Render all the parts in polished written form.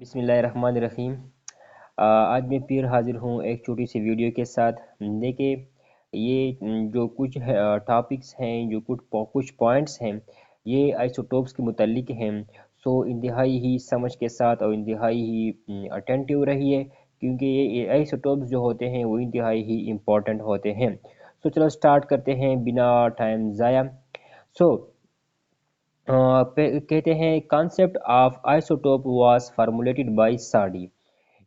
बिस्मिल्लाहिर्रहमानिर्रहीम। आज मैं फिर हाजिर हूँ एक छोटी सी वीडियो के साथ। देखिए, ये जो कुछ टॉपिक्स हैं, जो कुछ पॉइंट्स हैं, ये आइसोटोप्स के मुतल्लिक हैं। सो इंतहाई ही समझ के साथ और इंतहाई ही अटेंटिव रहिए, क्योंकि ये आइसोटोप्स जो होते हैं वो इंतहाई ही इम्पोर्टेंट होते हैं। सो चलो स्टार्ट करते हैं बिना टाइम ज़ाया। सो कहते हैं concept of isotope was formulated by Soddy.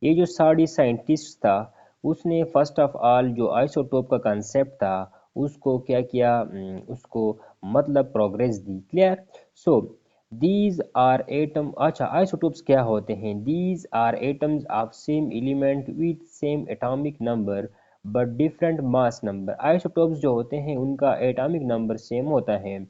ये जो साडी साइंटिस्ट था, उसने फर्स्ट ऑफ ऑल जो आइसोटोप का कंसेप्ट था उसको क्या किया, उसको मतलब प्रोग्रेस दी। Clear. So these are atom, अच्छा आइसोटोप्स क्या होते हैं? These are atoms of same element with same atomic number but different mass number. Isotopes जो होते हैं उनका एटॉमिक नंबर सेम होता है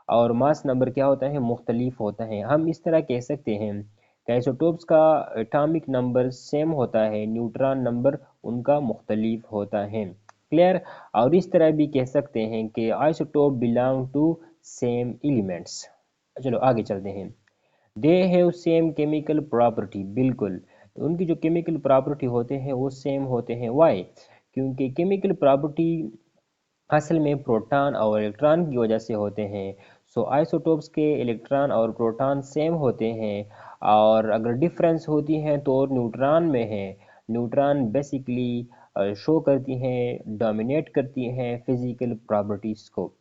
और मास नंबर क्या होता है, मुख्तलिफ होता है। हम इस तरह कह सकते हैं कि आइसोटोप्स का एटॉमिक नंबर सेम होता है, न्यूट्रॉन नंबर उनका मुख्तलिफ होता है। क्लियर। और इस तरह भी कह सकते हैं कि isotope belong to same elements. चलो आगे चलते हैं। They have same chemical property. बिल्कुल, उनकी जो केमिकल प्रॉपर्टी होते हैं वो सेम होते हैं। वाई? क्योंकि केमिकल प्रॉपर्टी असल में प्रोटॉन और इलेक्ट्रॉन की वजह से होते हैं। सो आइसोटोप्स के इलेक्ट्रॉन और प्रोटॉन सेम होते हैं, और अगर डिफरेंस होती हैं तो न्यूट्रॉन में है। न्यूट्रॉन बेसिकली शो करती हैं, डोमिनेट करती हैं फिजिकल प्रॉपर्टीज को।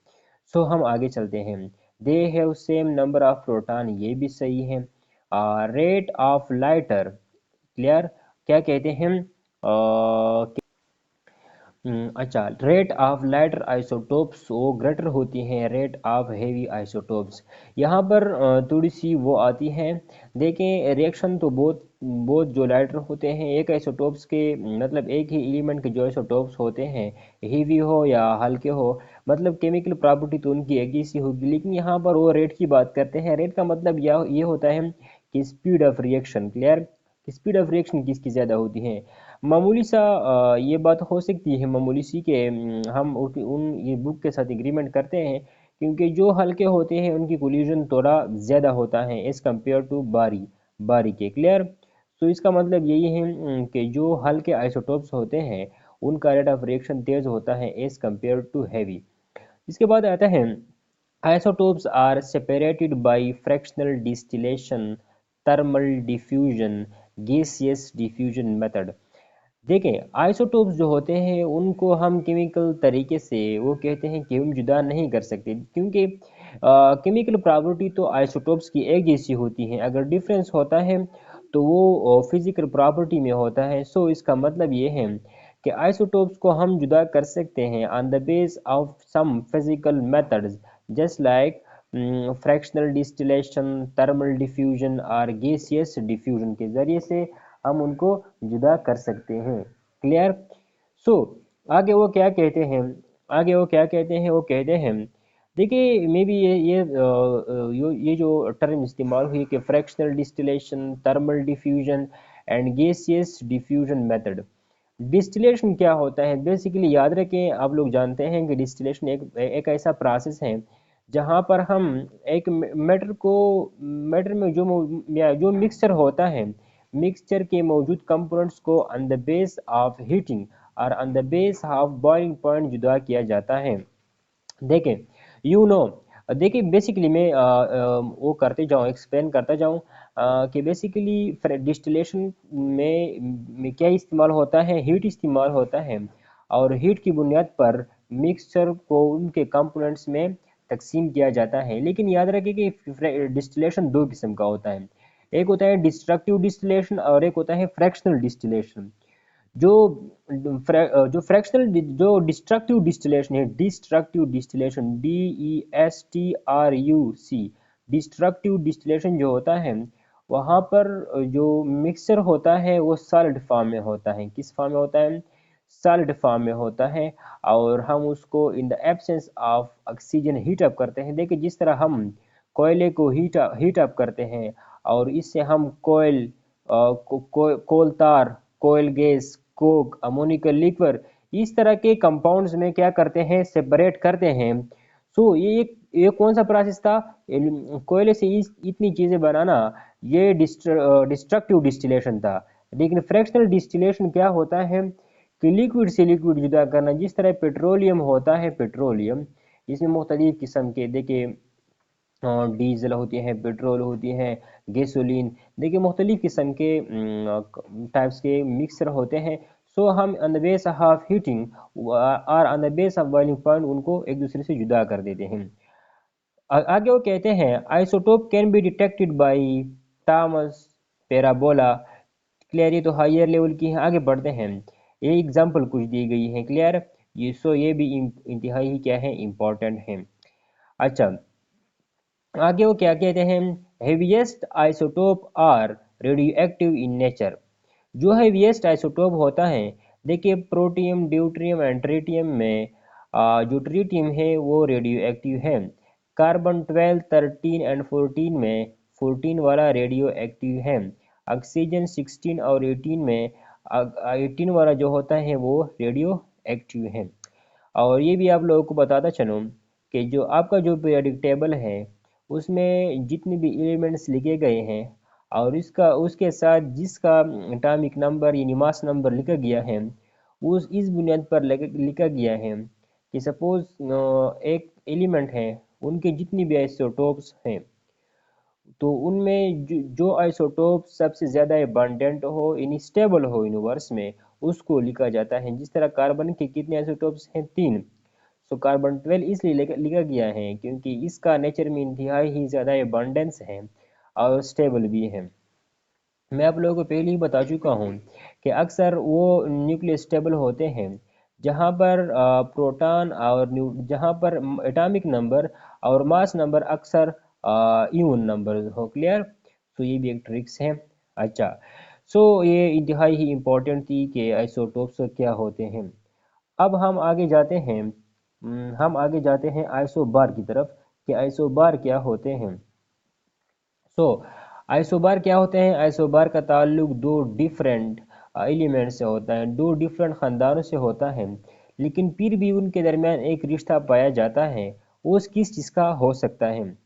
सो हम आगे चलते हैं। They have same number of proton, ये भी सही है। Rate of lighter. क्लियर। क्या कहते हैं? अच्छा, रेट ऑफ लाइटर आइसोटोप्स वो ग्रेटर होती हैं रेट ऑफ हेवी आइसोटोप्स। यहाँ पर थोड़ी सी वो आती है। देखें, रिएक्शन तो बहुत बहुत जो लाइटर होते हैं एक आइसोटोप्स के, मतलब एक ही एलिमेंट के जो आइसोटोप्स होते हैं, हेवी हो या हल्के हो, मतलब केमिकल प्रॉपर्टी तो उनकी एक ही सी होगी। लेकिन यहाँ पर वो रेट की बात करते हैं। रेट का मतलब यह ये होता है कि speed of reaction. Clear. Speed of reaction किसकी ज़्यादा होती है? मामूली सा ये बात हो सकती है, मामूली सी के हम उन ये बुक के साथ एग्रीमेंट करते हैं, क्योंकि जो हल्के होते हैं उनकी कोलिजन थोड़ा ज़्यादा होता है एज़ कम्पेयर टू बारी के। क्लियर। तो इसका मतलब यही है कि जो हल्के आइसोटोप्स होते हैं उनका रेट ऑफ रिएक्शन तेज़ होता है एज़ कम्पेयर टू हैवी। इसके बाद आता है isotopes are separated by fractional distillation, thermal diffusion, gaseous diffusion method। देखें, आइसोटोप्स जो होते हैं उनको हम केमिकल तरीके से वो कहते हैं कि हम जुदा नहीं कर सकते, क्योंकि केमिकल प्रॉपर्टी तो आइसोटोप्स की एक जैसी होती है। अगर डिफरेंस होता है तो वो फिजिकल प्रॉपर्टी में होता है। सो इसका मतलब ये है कि आइसोटोप्स को हम जुदा कर सकते हैं on the base of some physical methods, just like fractional distillation, thermal diffusion और गैसियस डिफ्यूजन के ज़रिए से हम उनको जुदा कर सकते हैं। क्लियर। सो आगे वो क्या कहते हैं? आगे वो क्या कहते हैं? वो कहते हैं, देखिए मे बी ये जो टर्म इस्तेमाल हुई कि fractional distillation, thermal diffusion and gaseous diffusion method. Distillation क्या होता है? बेसिकली याद रखें, आप लोग जानते हैं कि डिस्टिलेशन एक ऐसा प्रोसेस है जहाँ पर हम एक मैटर में जो मिक्सचर होता है, मिक्सचर के मौजूद कंपोनेंट्स को on the base of heating और on the base of boiling point जुदा किया जाता है। देखें, यू नो, देखिए बेसिकली मैं वो करते जाऊँ, एक्सप्लेन करता जाऊँ कि बेसिकली डिस्टिलेशन में क्या इस्तेमाल होता है, हीट इस्तेमाल होता है, और हीट की बुनियाद पर मिक्सचर को उनके कंपोनेंट्स में तकसीम किया जाता है। लेकिन याद रखें कि डिस्टिलेशन दो किस्म का होता है। एक होता है डिस्ट्रक्टिव डिस्टिलेशन और एक होता है फ्रैक्शनल डिस्टिलेशन। जो जो फ्रैक्शनल जो destructive distillation, DESTRUC, destructive distillation जो होता है, वहाँ पर जो मिक्सचर होता है वो सॉलिड फॉर्म में होता है। किस फॉर्म में होता है? सॉलिड फॉर्म में होता है, और हम उसको in the absence of oxygen heat up करते हैं। देखिए, जिस तरह हम कोयले को हीट अप करते हैं और इससे हम कोल तार, कोयल गैस, कोक, अमोनिकल लिक्वर, इस तरह के कंपाउंड्स में क्या करते हैं, सेपरेट करते हैं। सो ये कौन सा प्रोसेस था? कोयले से इतनी चीज़ें बनाना, ये डिस्ट्रक्टिव डिस्टिलेशन था। लेकिन फ्रैक्शनल डिस्टिलेशन क्या होता है कि लिक्विड से लिक्विड जुदा करना। जिस तरह पेट्रोलियम होता है, पेट्रोलियम इसमें मुख्तलिफ किस्म के देखिए डीजल होती हैं, पेट्रोल होती हैं, गैसोलीन, देखिए मुख्तलिफ किस्म के टाइप्स के मिक्सर होते हैं। सो हम on the base of heating और on the base of boiling point उनको एक दूसरे से जुदा कर देते हैं। आगे वो कहते हैं isotope can be detected by Thomas parabola. Clear, ये तो हायर लेवल की है। आगे बढ़ते हैं, ये एग्जांपल कुछ दी गई है। क्लियर, ये भी इंतहाई ही क्या है, इम्पोर्टेंट है। अच्छा, आगे वो क्या कहते हैं, heaviest isotope are radioactive in nature. जो हेवीएस्ट आइसोटोप होता है, देखिए प्रोटियम, ड्यूट्रियम एंड ट्रिटियम में जो ट्रिटियम है वो रेडियो एक्टिव है। कार्बन 12, 13 एंड 14 में 14 वाला रेडियो एक्टिव है। ऑक्सीजन 16 और 18 में 18 वाला जो होता है वो रेडियो एक्टिव है। और ये भी आप लोगों को बताता चलूँ कि जो आपका जो पीरियोडिक टेबल है उसमें जितने भी एलिमेंट्स लिखे गए हैं और इसका उसके साथ जिसका एटॉमिक नंबर यानी मास नंबर लिखा गया है, उस इस बुनियाद पर लिखा गया है कि सपोज एक एलिमेंट है, उनके जितनी भी आइसोटोप्स हैं, तो उनमें जो आइसोटोप सबसे ज़्यादा अबंडेंट हो, इनस्टेबल हो यूनिवर्स में, उसको लिखा जाता है। जिस तरह कार्बन के कितने आइसोटोप्स हैं, 3। सो कार्बन 12 इसलिए लिखा गया है क्योंकि इसका नेचर में इंतहाई ही ज़्यादा अबंडेंस है और स्टेबल भी है। मैं आप लोगों को पहले ही बता चुका हूँ कि अक्सर वो न्यूक्लियस स्टेबल होते हैं जहाँ पर प्रोटॉन और जहाँ पर एटॉमिक नंबर और मास नंबर अक्सर इवन नंबर हो। क्लियर, तो ये भी एक ट्रिक्स है। अच्छा, सो ये इंतहाई ही इम्पोर्टेंट थी कि आइसोटोप्स क्या होते हैं। अब हम आगे जाते हैं आइसोबार की तरफ कि आइसोबार क्या होते हैं। सो आइसोबार क्या होते हैं, आइसोबार का ताल्लुक दो डिफरेंट एलिमेंट से होता है, दो डिफरेंट ख़ानदानों से होता है, लेकिन फिर भी उनके दरमियान एक रिश्ता पाया जाता है। वो किस चीज़ का हो सकता है।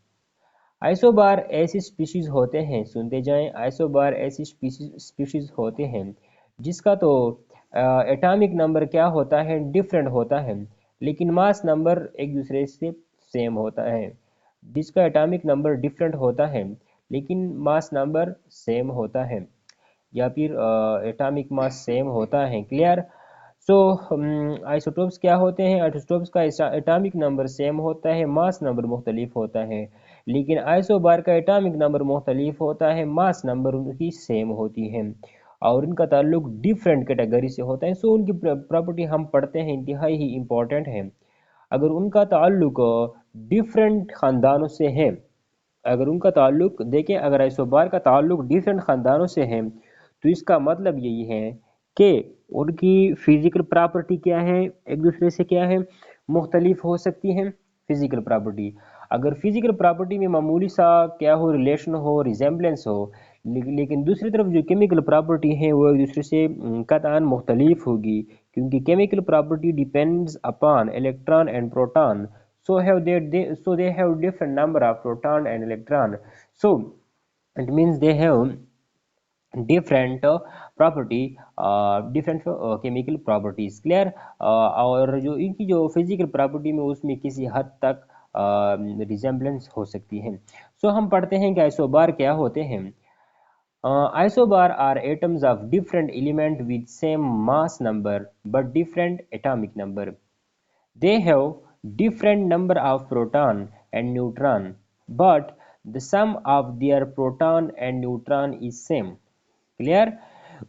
आइसोबार ऐसी स्पीशीज होते हैं, सुनते जाएं, आइसोबार ऐसी स्पीशीज होते हैं जिसका तो एटॉमिक नंबर क्या होता है, डिफरेंट होता है, लेकिन मास नंबर एक दूसरे से सेम होता है। जिसका एटॉमिक नंबर डिफरेंट होता है लेकिन मास नंबर सेम होता है, या फिर एटॉमिक मास सेम होता है। क्लियर, सो आइसोटोप्स क्या होते हैं, आइसोटोप्स का एटॉमिक नंबर सेम होता है, मास नंबर मुख्तलिफ होता है, लेकिन आइसोबार का एटॉमिक नंबर मुख्तलिफ होता है, मास नंबर उनकी सेम होती है और इनका ताल्लुक डिफरेंट कैटेगरी से होता है। सो उनकी प्रॉपर्टी हम पढ़ते हैं, इंतहाई ही इम्पोर्टेंट है। अगर उनका ताल्लुक डिफरेंट ख़ानदानों से है, अगर उनका ताल्लुक देखें, अगर आइसोबार का ताल्लुक डिफरेंट ख़ानदानों से है तो इसका मतलब यही है कि उनकी फिजिकल प्रॉपर्टी क्या है, एक दूसरे से क्या है, मुख्तलिफ हो सकती हैं फिजिकल प्रॉपर्टी। अगर फिजिकल प्रॉपर्टी में मामूली सा क्या हो, रिलेशन हो, रिजेम्बलेंस हो, लेकिन दूसरी तरफ जो केमिकल प्रॉपर्टी है वो एक दूसरे से कतई मुख्तलिफ होगी, क्योंकि chemical property depends upon electron and proton. So they have different number of proton and electron. So it means they have different property, different chemical properties. Clear, और जो इनकी जो फिजिकल प्रॉपर्टी में उसमें किसी हद तक रिजेम्बलेंस हो सकती है। सो हम पढ़ते हैं कि आइसोबार क्या होते हैं। Isobar are atoms of different element with same mass number but different atomic number. They have different number of proton and neutron, but the sum of their proton and neutron is same. Clear,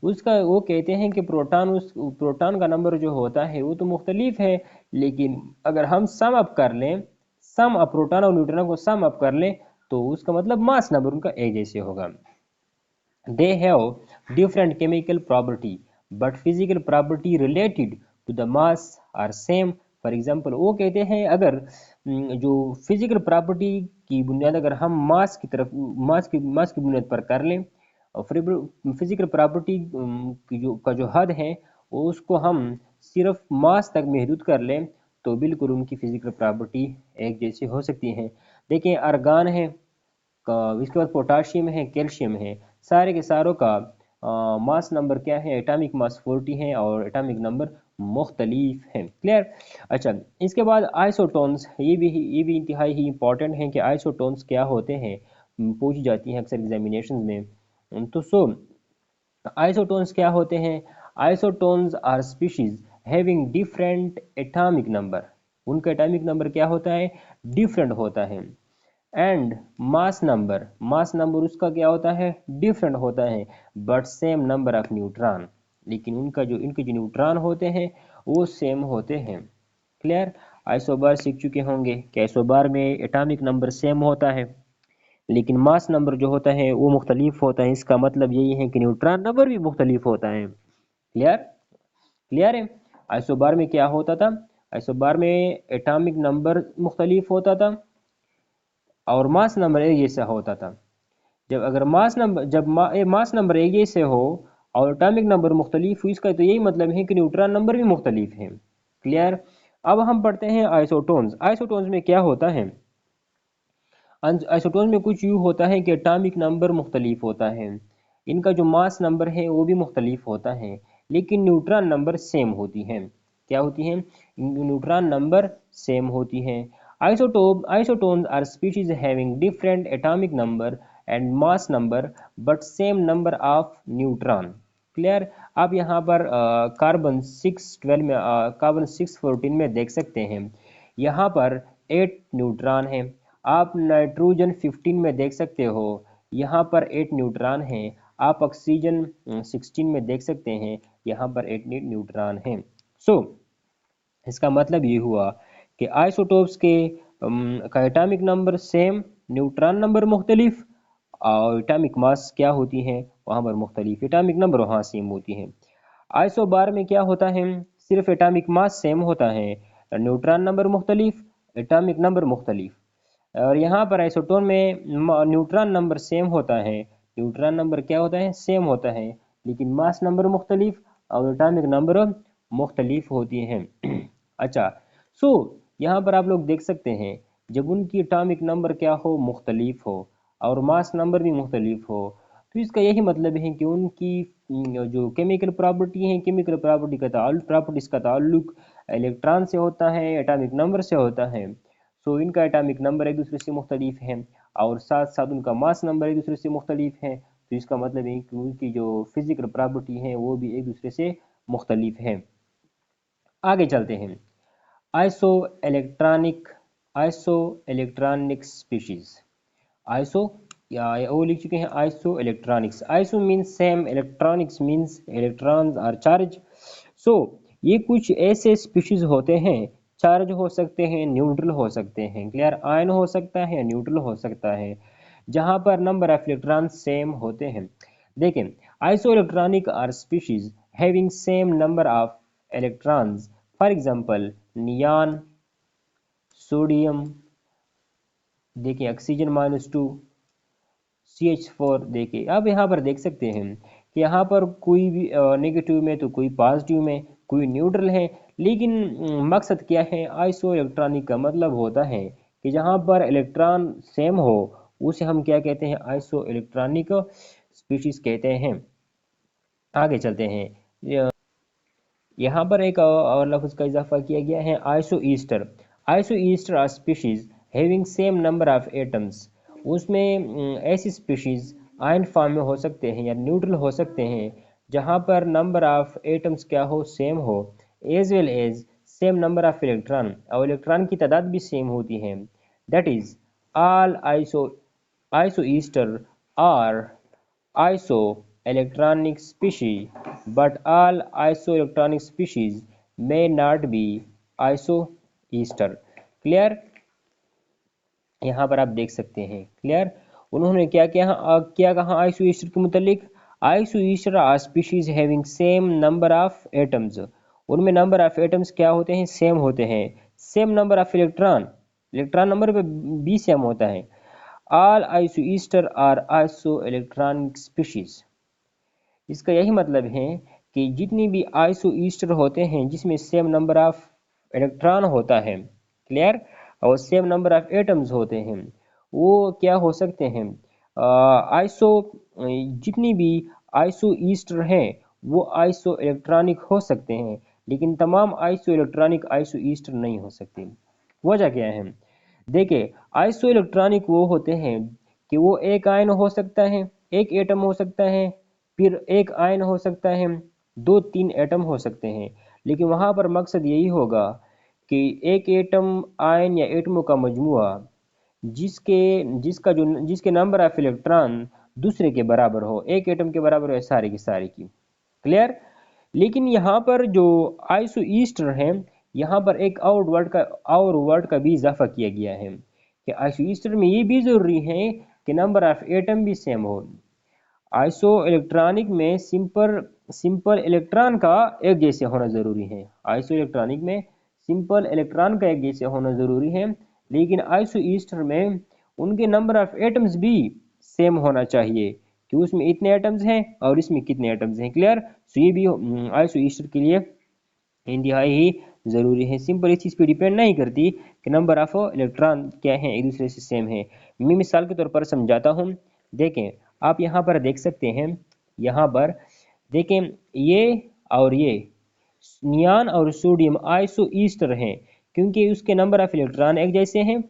उसका वो कहते हैं कि proton का number जो होता है वो तो मुख्तलिफ है, लेकिन अगर हम सम अप कर लें, सम अप प्रोटॉन और न्यूट्रॉन को सम अप कर लें तो उसका मतलब मास नंबर उनका एक जैसे होगा। They have different chemical property but physical property related to the mass are same. For example वो कहते हैं अगर जो फिजिकल प्रॉपर्टी की बुनियाद अगर हम मास की बुनियाद पर कर लें और फिर फिजिकल प्रॉपर्टी जो हद है उसको हम सिर्फ मास तक महदूद कर लें तो बिल्कुल उनकी फिजिकल प्रॉपर्टी एक जैसी हो सकती है। देखिए आर्गान है, इसके बाद पोटाशियम है, कैल्शियम है, सारे के सारों का मास नंबर क्या है, एटॉमिक मास 40 है और एटॉमिक नंबर मुख्तलिफ हैं। क्लियर। अच्छा, इसके बाद आइसोटोन्स, ये भी इंतहाई ही इंपॉर्टेंट है कि आइसोटोन्स क्या होते हैं, पूछी जाती हैं अक्सर एग्जामिनेशन में। तो आइसोटोन्स क्या होते हैं? Isotones are species having different atomic number. उनका एटॉमिक नंबर क्या होता है? डिफरेंट होता है। एंड मास नंबर उसका क्या होता है? डिफरेंट होता है। But same number of neutron, लेकिन इनके जो न्यूट्रॉन होते हैं वो सेम होते हैं। क्लियर। आइसोबार सीख चुके होंगे कि आइसोबार में एटॉमिक नंबर सेम होता है, लेकिन मास नंबर जो होता है वो मुख्तलिफ होता है। इसका मतलब यही है कि न्यूट्रॉन नंबर भी मुख्तलिफ होता है। क्लियर। क्लियर है। आइसोबार में क्या होता था? आइसोबार में एटॉमिक नंबर मुख्तलिफ होता था और मास नंबर एक जैसा होता था। मास नंबर एक जैसे हो और एटॉमिक नंबर मुख्तलिफ हो, इसका तो यही मतलब है कि न्यूट्रॉन नंबर भी मुख्तलिफ है। क्लियर। अब हम पढ़ते हैं आइसोटोन्स। आइसोटोन्स में क्या होता है? आइसोटोन में कुछ यूँ होता है कि एटॉमिक नंबर मुख्तलिफ होता है, इनका जो मास नंबर है वो भी मुख्तलिफ होता है, लेकिन न्यूट्रॉन नंबर सेम होती हैं। क्या होती हैं? न्यूट्रॉन नंबर सेम होती हैं। Isotones are species having different atomic number and mass number but same number of neutron. Clear. आप यहाँ पर कार्बन 614 में देख सकते हैं, यहाँ पर 8 न्यूट्रॉन है। आप नाइट्रोजन 15 में देख सकते हो, यहाँ पर 8 न्यूट्रॉन हैं। आप ऑक्सीजन 16 में देख सकते हैं, यहाँ पर 8 न्यूट्रॉन हैं। इसका मतलब ये हुआ कि आइसोटोप्स का atomic number same, neutron number मुख्तलिफ और एटॉमिक मास क्या होती हैं वहाँ पर मुख्तलिफ, एटॉमिक नंबर वहाँ सेम होती हैं। आइसोबार में क्या होता है? सिर्फ एटॉमिक मास सेम होता है, न्यूट्रॉन नंबर मुख्तलिफ, एटॉमिक नंबर मुख्तलिफ। और यहाँ पर आइसोटोन में न्यूट्रॉन नंबर सेम होता है, न्यूट्रॉन नंबर क्या होता है? सेम होता है, लेकिन मास नंबर मुख्तलिफ और एटॉमिक नंबर मुख्तलिफ होती हैं। अच्छा, सो यहाँ पर आप लोग देख सकते हैं, जब उनकी एटॉमिक नंबर क्या हो? मुख्तलिफ हो और मास नंबर भी मुख्तलिफ हो, तो इसका यही मतलब है कि उनकी जो केमिकल प्रॉपर्टी है, केमिकल प्रॉपर्टीज का ताल्लुक इलेक्ट्रॉन से होता है, एटॉमिक नंबर से होता है। इनका एटॉमिक नंबर एक दूसरे से मुख्तलिफ है और साथ साथ उनका मास नंबर एक दूसरे से मुख्तलिफ है। तो इसका मतलब है कि उनकी जो फिजिकल प्रॉपर्टी है वो भी एक दूसरे से मुख्तलिफ है। आगे चलते हैं। Iso electronic iso electronic species. Iso या वो लिख चुके हैं iso electronics. Iso means same, electronics means electrons are charge. So ये कुछ ऐसे स्पीशीज होते हैं, चार्ज हो सकते हैं, न्यूट्रल हो सकते हैं। क्लियर। आयन हो सकता है, न्यूट्रल हो सकता है, जहां पर नंबर ऑफ इलेक्ट्रॉन सेम होते हैं। देखें, isoelectronic are species having same number of electrons. For example neon, sodium, देखिए ऑक्सीजन -2, CH4। देखिए अब यहाँ पर देख सकते हैं कि यहाँ पर कोई भी नेगेटिव में तो कोई पॉजिटिव में, कोई न्यूट्रल है, लेकिन मकसद क्या है? आइसो इलेक्ट्रॉनिक का मतलब होता है कि जहाँ पर इलेक्ट्रॉन सेम हो उसे हम क्या कहते हैं? आइसो इलेक्ट्रॉनिक स्पीशीज कहते हैं। आगे चलते हैं। यहाँ पर एक और लफ्ज़ का इजाफा किया गया है, isoster. Isoster are species having same number of atoms. उसमें ऐसी स्पीशीज आयन फॉर्म में हो सकते हैं या न्यूट्रल हो सकते हैं, जहाँ पर नंबर ऑफ एटम्स क्या हो? सेम हो, as well as same number of electron, और इलेक्ट्रॉन की तादाद भी सेम होती है। That is all isoster are isoelectronic species, but all isoelectronic species may not be isoester। Clear. यहाँ पर आप देख सकते हैं। क्लियर। उन्होंने क्या कहा आइसोईस्टर के मुतालिक? Isostere are species having same number of atoms. उनमें नंबर ऑफ एटम्स क्या होते हैं? सेम होते हैं। Same number of electron number भी सेम होता है। All isostere are iso electronic species. इसका यही मतलब है कि जितनी भी आइसोईस्टर होते हैं जिसमें सेम नंबर ऑफ इलेक्ट्रॉन होता है, क्लियर, और सेम नंबर ऑफ एटम्स होते हैं, वो क्या हो सकते हैं, आइसो, जितनी भी आइसो ईस्टर हैं वो आइसो इलेक्ट्रॉनिक हो सकते हैं, लेकिन तमाम आइसो इलेक्ट्रॉनिक आइसो ईस्टर नहीं हो सकते। वजह क्या है? देखिए, आइसो इलेक्ट्रॉनिक वो होते हैं कि वो एक आयन हो सकता है, एक एटम हो सकता है, फिर एक आयन हो सकता है, दो तीन एटम हो सकते हैं। लेकिन वहाँ पर मकसद यही होगा कि एक एटम, आयन या एटमों का मजमुआ जिसके जिसके नंबर ऑफ इलेक्ट्रॉन दूसरे के बराबर हो, एक एटम के बराबर हो सारे की सारे की। क्लियर? लेकिन यहाँ पर जो आइसो ईस्टर है, यहाँ पर एक और वर्ड का भी इजाफा किया गया है कि आइसो ईस्टर में ये भी जरूरी है कि नंबर ऑफ एटम भी सेम हो। आइसो इलेक्ट्रॉनिक में सिंपल सिंपल इलेक्ट्रॉन का एक जैसे होना जरूरी है। आइसो इलेक्ट्रॉनिक में सिंपल इलेक्ट्रॉन का एक जैसे होना जरूरी है, लेकिन आइसो ईस्टर में उनके नंबर ऑफ एटम्स भी सेम होना चाहिए कि उसमें इतने एटम्स हैं और इसमें कितने एटम्स हैं। क्लियर? सो ये भी आइसो ईस्टर के लिए इंतहाई ही ज़रूरी है। सिंपल इस चीज़ पे डिपेंड नहीं करती कि नंबर ऑफ इलेक्ट्रॉन क्या है, एक दूसरे से सेम है। मैं मिसाल के तौर पर समझाता हूँ। देखें, आप यहाँ पर देख सकते हैं, यहाँ पर देखें, ये और ये नियान और सोडियम आइसो ईस्टर हैं क्योंकि उसके नंबर ऑफ इलेक्ट्रॉन एक जैसे हैं,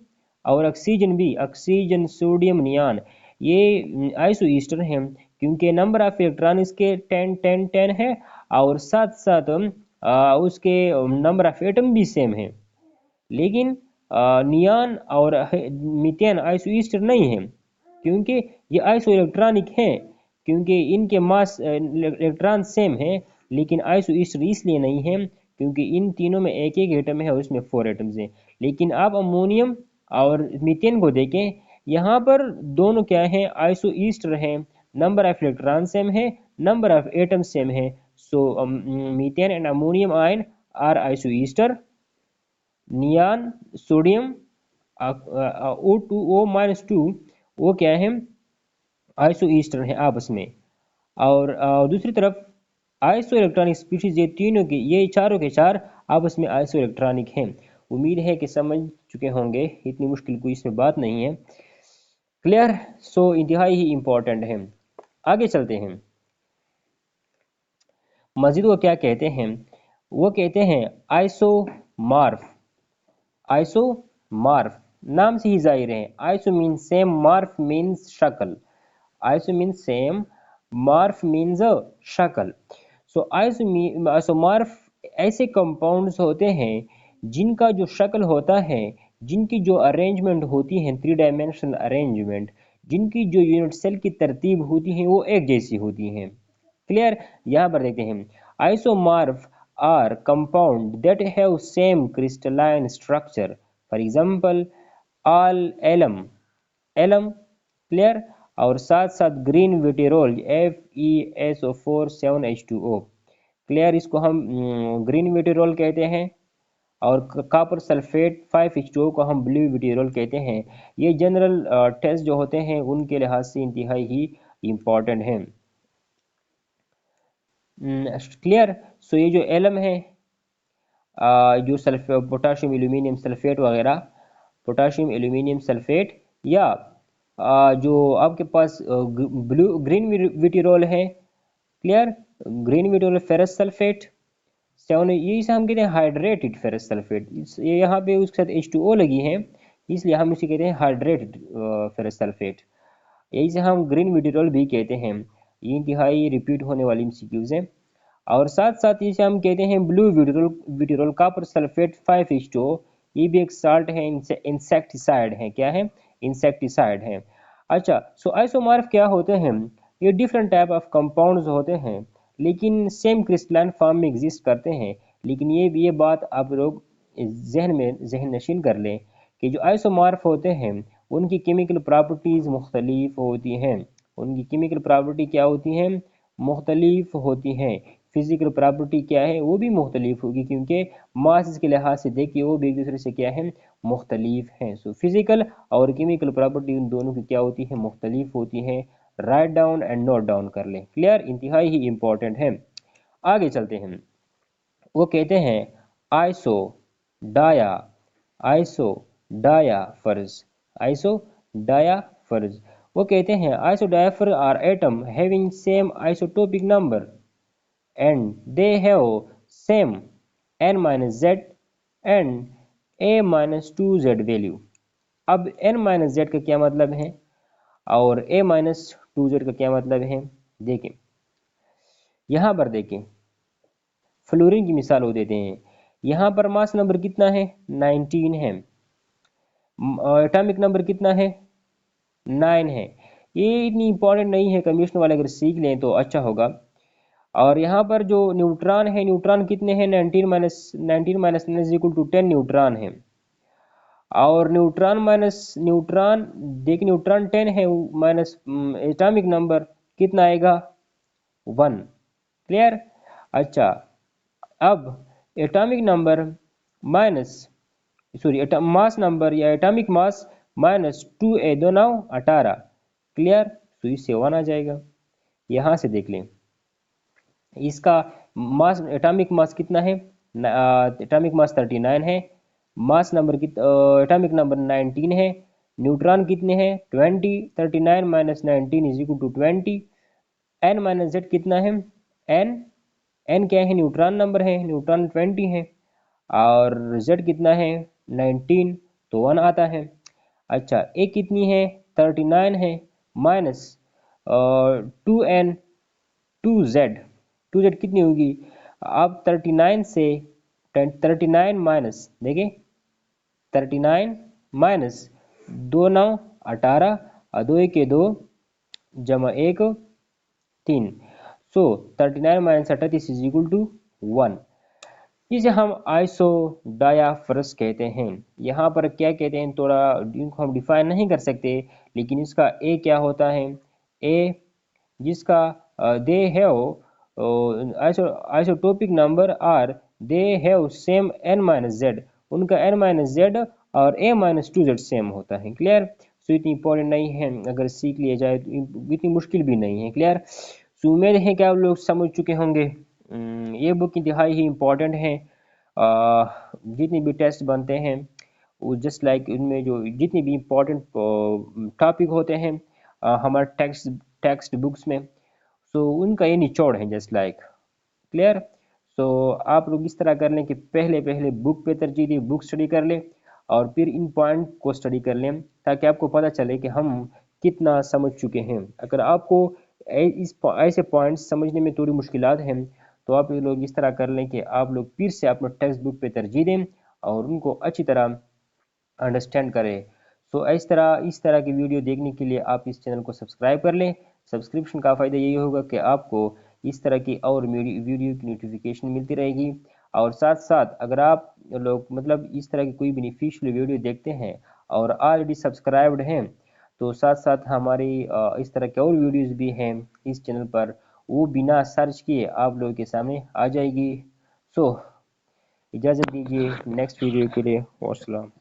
और ऑक्सीजन भी, ऑक्सीजन, सोडियम, नियान, ये आइसो ईस्टर हैं क्योंकि नंबर ऑफ इलेक्ट्रॉन इसके 10 10 10 है, और साथ साथ उसके नंबर ऑफ एटम भी सेम है। लेकिन नियान और मीथेन आइसोईस्टर नहीं है क्योंकि ये आइसो इलेक्ट्रॉनिक हैं, क्योंकि इनके मास इलेक्ट्रॉन सेम है, लेकिन आइसोईस्टर इसलिए नहीं है क्योंकि इन तीनों में एक एक एटम है और इसमें 4 एटम्स हैं। लेकिन आप अमोनियम और मीथेन को देखें, यहाँ पर दोनों क्या हैं, आइसोईस्टर हैं, नंबर ऑफ इलेक्ट्रॉन सेम है, नंबर ऑफ एटम सेम है। So methane and ammonium ion are isostere. Neon, sodium, O2O-2 वो क्या है, आइसो ईस्टर है आपस में। और दूसरी तरफ आइसो इलेक्ट्रॉनिक स्पीशीज, ये तीनों के, ये चारों के चार आपस में आइसो इलेक्ट्रॉनिक हैं। उम्मीद है कि समझ चुके होंगे, इतनी मुश्किल कोई इसमें बात नहीं है। क्लियर? सो इंतहाई ही इम्पोर्टेंट है। आगे चलते हैं। मजीद वो क्या कहते हैं, वो कहते हैं आइसोमार्फ। आइसोमार्फ नाम से ही जाहिर है, आइसो मीन सेम, मार्फ मीन्स शक्ल। आइसो मीन सेम, मार्फ मीन्स शक्ल। सो आइसोमार्फ ऐसे कंपाउंड्स होते हैं जिनका जो शक्ल होता है, जिनकी जो अरेंजमेंट होती है, थ्री डायमेंशनल अरेंजमेंट, जिनकी जो यूनिट सेल की तरतीब होती है वो एक जैसी होती हैं। क्लियर? यहाँ पर देखते हैं, isomorph are compound that have same crystalline structure, for example all alum, alum. Clear? और साथ साथ ग्रीन विटेरोल FeSO4 7H2O। क्लियर? इसको हम ग्रीन विटेरोल कहते हैं, और कॉपर सल्फेट 5H2O को हम ब्लू विटेरोल कहते हैं। ये जनरल टेस्ट जो होते हैं उनके लिहाज से इंतहाई ही इम्पॉर्टेंट हैं। क्लियर? सो ये जो एलम है, जो पोटाशियम एल्यूमिनियम सल्फेट वगैरह, पोटाशियम एल्यूमिनियम सल्फेट, या जो आपके पास ब्लू ग्रीन विटिरोल है। क्लियर? ग्रीन विटिरोल फेरस सल्फेट 7, ये इसे हम कहते हैं हाइड्रेटेड फेरस सल्फेट। ये यहाँ पे उसके साथ H2O लगी है, इसलिए हम इसे कहते हैं हाइड्रेटेड फेरस सल्फेट। यही से हम ग्रीन विटिरोल भी कहते हैं। ये इंतहाई रिपीट होने वाली एमसीक्यूज हैं। और साथ साथ इसे हम कहते हैं ब्लू विटिरोल, विटिरोल कॉपर सल्फेट 5H2O। ये भी एक साल्ट है, इंसेक्टिसाइड है। क्या है? इंसेक्टिसाइड है। अच्छा, सो आइसोमॉर्फ क्या होते हैं? ये डिफरेंट टाइप ऑफ कंपाउंड्स होते हैं, लेकिन सेम क्रिस्टलाइन फॉर्म में एग्जिस्ट करते हैं। लेकिन ये बात आप लोग जहन नशीन कर लें कि जो आइसोमॉर्फ होते हैं उनकी केमिकल प्रॉपर्टीज़ मुख्तलिफ होती हैं। उनकी केमिकल प्रॉपर्टी क्या होती हैं? मुख्तलिफ होती हैं। फिजिकल प्रॉपर्टी क्या है? वो भी मुख्तलिफ होगी, क्योंकि मास के लिहाज से देखिए वो भी एक दूसरे से क्या है? मुख्तलिफ हैं। सो फिजिकल और केमिकल प्रॉपर्टी उन दोनों की क्या होती है? मुख्तलिफ होती हैं। Write down and note down कर लें। क्लियर? इंतहाई ही इंपॉर्टेंट है। आगे चलते हैं। वो कहते हैं iso dia, isodiaphers, isodiaphers. वो कहते हैं isodiapher are atom having same isotopic number and they have same n minus z and a minus 2z value. अब n माइनस जेड का क्या मतलब है और a माइनस 2z का क्या मतलब है, देखें यहाँ पर देखें फ्लोरीन की मिसाल हो देते हैं। यहाँ पर मास नंबर कितना है 19 है, एटॉमिक नंबर कितना है 9 है। ये इतनी इंपॉर्टेंट नहीं है, कमीशन वाले अगर सीख लें तो अच्छा होगा। और यहाँ पर जो न्यूट्रॉन है, न्यूट्रॉन कितने हैं 19 minus is equal to 10 neutron है। और न्यूट्रॉन माइनस न्यूट्रॉन, देखिए न्यूट्रॉन 10 है माइनस एटॉमिक नंबर कितना आएगा 1। क्लियर। अच्छा अब atomic number minus sorry mass number या atomic mass minus 2a 2 9 18। Clear. तो इससे 1 आ जाएगा। यहाँ से देख लें इसका मास एटॉमिक मास कितना है, एटॉमिक मास 39 है, मास नंबर एटॉमिक नंबर 19 है, न्यूट्रॉन कितने हैं 20, 39 minus 19 is equal to 20। N minus Z कितना है एन, एन क्या है न्यूट्रॉन नंबर है, न्यूट्रॉन 20 है और जेड कितना है 19 तो 1 आता है। अच्छा ए कितनी है 39 है माइनस 2n 2z कितनी होगी। अब 39 से 39 माइनस देखिए 39 माइनस 2 9 18 और 2 1 2 जमा 1 3। सो 39 माइनस 38 इज इक्वल टू 1। इसे हम आइसो डायाफरस कहते हैं। यहाँ पर क्या कहते हैं थोड़ा इनको हम डिफाइन नहीं कर सकते, लेकिन इसका ए क्या होता है, ए जिसका they have isotopic number are they have same N minus Z, उनका एन माइनस जेड और ए माइनस 2z सेम होता है। क्लियर। सो इतनी इंपॉर्टेंट नहीं है, अगर सीख लिया जाए तो इतनी मुश्किल भी नहीं है। क्लियर। सो उम्मीद है कि आप लोग समझ चुके होंगे। ये बुक इंतहाई ही इम्पोर्टेंट है। जितने भी टेस्ट बनते हैं वो जस्ट लाइक उनमें जो जितने भी इम्पोर्टेंट टॉपिक होते हैं हमारे टेक्स्ट बुक्स में, सो उनका ये निचोड़ है जस्ट लाइक। क्लियर। सो आप लोग इस तरह कर लें कि पहले पहले बुक पे तरजीह दें, बुक स्टडी कर लें और फिर इन पॉइंट को स्टडी कर लें ताकि आपको पता चले कि हम कितना समझ चुके हैं। अगर आपको ऐसे पॉइंट्स समझने में थोड़ी मुश्किलात हैं तो आप लोग इस तरह कर लें कि आप लोग फिर से अपने टेक्स्ट बुक पे तरजीह दें और उनको अच्छी तरह अंडरस्टैंड करें। सो इस तरह की वीडियो देखने के लिए आप इस चैनल को सब्सक्राइब कर लें। सब्सक्रिप्शन का फ़ायदा यही होगा कि आपको इस तरह की और वीडियो की नोटिफिकेशन मिलती रहेगी। और साथ साथ अगर आप लोग मतलब इस तरह की कोई बेनिफिशियल वीडियो देखते हैं और ऑलरेडी सब्सक्राइब्ड हैं तो साथ साथ हमारी इस तरह के और वीडियोज़ भी हैं इस चैनल पर, वो बिना सर्च किए आप लोगों के सामने आ जाएगी। सो इजाज़त दीजिए नेक्स्ट वीडियो के लिए। वस्सलाम।